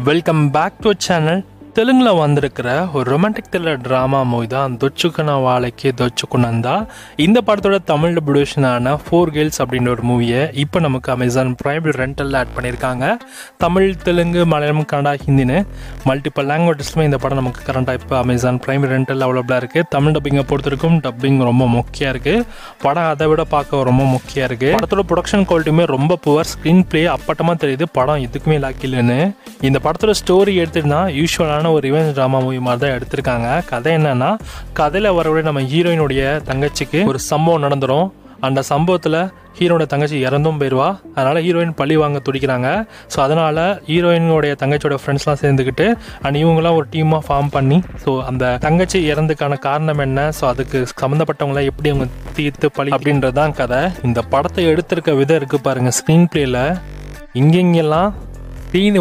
Welcome back to channel. தெலுங்கில் வந்திருக்கிற ஒரு ரொமான்டிக் த்ரில்லர் ட்ராமா மூவி தான் தொச்சுக்குன வாழைக்கு தொச்சுக்குனந்தா. இந்த படத்தோட தமிழ் ப்ரொடியூஷனான 4 Girls அப்படின்ற ஒரு மூவியை இப்போ நமக்கு அமேசான் பிரைம் ரெண்டலில் ஆட் பண்ணியிருக்காங்க. தமிழ், தெலுங்கு, மலையாளம், கன்னடா, ஹிந்தின்னு மல்டிபிள் லாங்குவேஜஸ்லுமே இந்த படம் நமக்கு கரண்டாக இப்போ அமேசான் பிரைம் ரெண்டல் அவைலபிளாக இருக்குது. தமிழ் டப்பிங்கை பொறுத்திருக்கும் டப்பிங் ரொம்ப முக்கியம் இருக்குது. படம் அதை விட பார்க்க ரொம்ப முக்கியம் இருக்குது. படத்தோட ப்ரொடக்ஷன் குவாலிட்டியுமே ரொம்ப புவர். ஸ்க்ரீன் பிளே அப்பட்டமாக தெரியுது. படம் எதுக்குமே லாக்கில்லைன்னு. இந்த படத்தோட ஸ்டோரி எடுத்துட்டுனா யூஸ்வலான ஒரு ரிவெஞ்ச் ட்ராமா மூவி மாதிரி தான் எடுத்திருக்காங்க. கதை என்னன்னா, கதையில் வரக்கூடிய நம்ம ஹீரோயினுடைய தங்கச்சிக்கு ஒரு சம்பவம் நடந்துடும். அந்த சம்பவத்தில் ஹீரோட தங்கச்சி இறந்தும் போயிடுவா. அதனால் ஹீரோயின் பழி வாங்க துடிக்கிறாங்க. ஸோ அதனால் ஹீரோயினுடைய தங்கச்சியோட ஃப்ரெண்ட்ஸ்லாம் சேர்ந்துக்கிட்டு இவங்களாம் ஒரு டீமாக ஃபார்ம் பண்ணி ஸோ அந்த தங்கச்சி இறந்துக்கான காரணம் என்ன, ஸோ அதுக்கு சம்மந்தப்பட்டவங்களாம் எப்படி அவங்க தீர்த்து பழி அப்படின்றது தான் கதை. இந்த படத்தை எடுத்திருக்க விதம் இருக்குது பாருங்கள். ஸ்க்ரீன் பிளேயில் இங்கெங்கெல்லாம் சீனு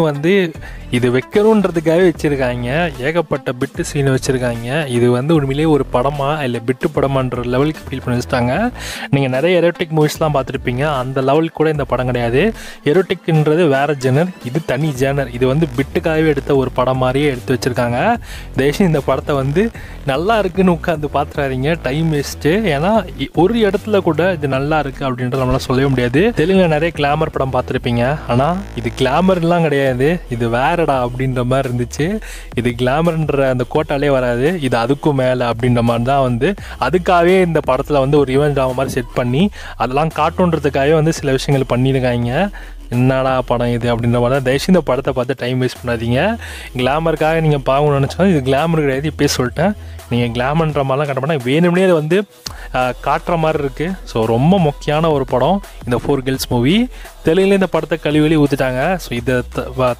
இது வைக்கணுன்றதுக்காகவே வச்சுருக்காங்க. ஏகப்பட்ட பிட்டு சீனு வச்சுருக்காங்க. இது உண்மையிலேயே ஒரு படமா இல்லை பிட்டு படமான்ற லெவலுக்கு ஃபீல் பண்ணி வச்சுட்டாங்க. நீங்கள் நிறைய எரோட்டிக் மூவிஸ்லாம் பார்த்துருப்பீங்க. அந்த லெவலுக்கு கூட இந்த படம் கிடையாது. எரோட்டிக்ன்றது வேறு ஜெனர், இது தனி ஜெனர். இது பிட்டுக்காகவே எடுத்த ஒரு படம் மாதிரியே எடுத்து வச்சுருக்காங்க. தயவுசெய்து இந்த படத்தை நல்லா இருக்குன்னு உட்காந்து பார்த்துறாதீங்க, டைம் வேஸ்ட்டு. ஏன்னா ஒரு இடத்துல கூட இது நல்லா இருக்குது அப்படின்றத நம்மளால் சொல்லவே முடியாது. தெலுங்கில் நிறைய கிளாமர் படம் பார்த்துருப்பீங்க. ஆனால் இது கிளாமர்லாம் கிடையாது, இது வேறடா அப்படின்ற மாதிரி இருந்துச்சு. இது கிளாமர்ன்ற அந்த கோட்டாலே வராது, இது அதுக்கும் மேலே அப்படின்ற மாதிரி தான் அதுக்காகவே இந்த படத்தில் ஒரு ஈவென்ட் ட்ராமா மாதிரி செட் பண்ணி அதெல்லாம் காட்டுன்றதுக்காகவே சில விஷயங்கள் பண்ணியிருக்காங்க. என்னடா படம் இது அப்படின்ற மாதிரி தான். தயவுசெய்து இந்த படத்தை பார்த்து டைம் வேஸ்ட் பண்ணாதீங்க. கிளாமருக்காக நீங்கள் பார்க்கணும்னு நினச்சாலும் இது கிளாமர் கிடையாது. இப்போயே சொல்லிட்டேன், நீங்கள் கிளாமர்ன்ற மாதிரிலாம் காட்ட போனால் வேணும்னே அது காட்டுற மாதிரி இருக்குது. ஸோ ரொம்ப முக்கியமான ஒரு படம் இந்த 4 Girls மூவி. தெலுங்குல இந்த படத்தை கழுவி ஊற்றிட்டாங்க. ஸோ இதை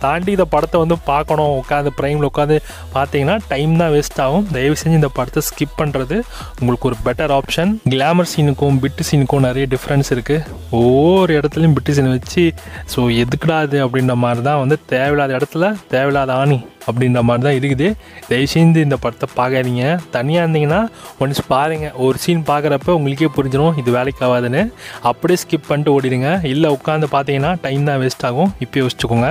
தாண்டி இந்த படத்தை பார்க்கணும், உட்காந்து ப்ரைமில் உட்காந்து பார்த்தீங்கன்னா டைம் தான் வேஸ்ட் ஆகும். தயவு செஞ்சு இந்த படத்தை ஸ்கிப் பண்ணுறது உங்களுக்கு ஒரு பெட்டர் ஆப்ஷன். கிளாமர் சீனுக்கும் பிட்டு சீனுக்கும் நிறைய டிஃப்ரென்ஸ் இருக்குது. ஒவ்வொரு இடத்துலையும் பிட்டு சீன் வச்சு ஸோ எதுக்குடாது அப்படின்ற மாதிரி தான் தேவையில்லாத இடத்துல தேவையில்லாத ஆணி அப்படின்ற மாதிரி தான் இருக்குது. தயவுசெய்து இந்த படத்தை பார்க்காதீங்க. தனியாக இருந்தீங்கன்னா ஒன்ஸ் பாருங்கள். ஒரு சீன் பார்க்குறப்ப உங்களுக்கே புரிஞ்சிடும் இது வேலைக்கு ஆகாதுன்னு. அப்படியே ஸ்கிப் பண்ணிட்டு ஓடிடுங்க. இல்லை உட்காந்து பார்த்தீங்கன்னா டைம் தான் வேஸ்ட் ஆகும். இப்போ யோசிச்சுக்கோங்க.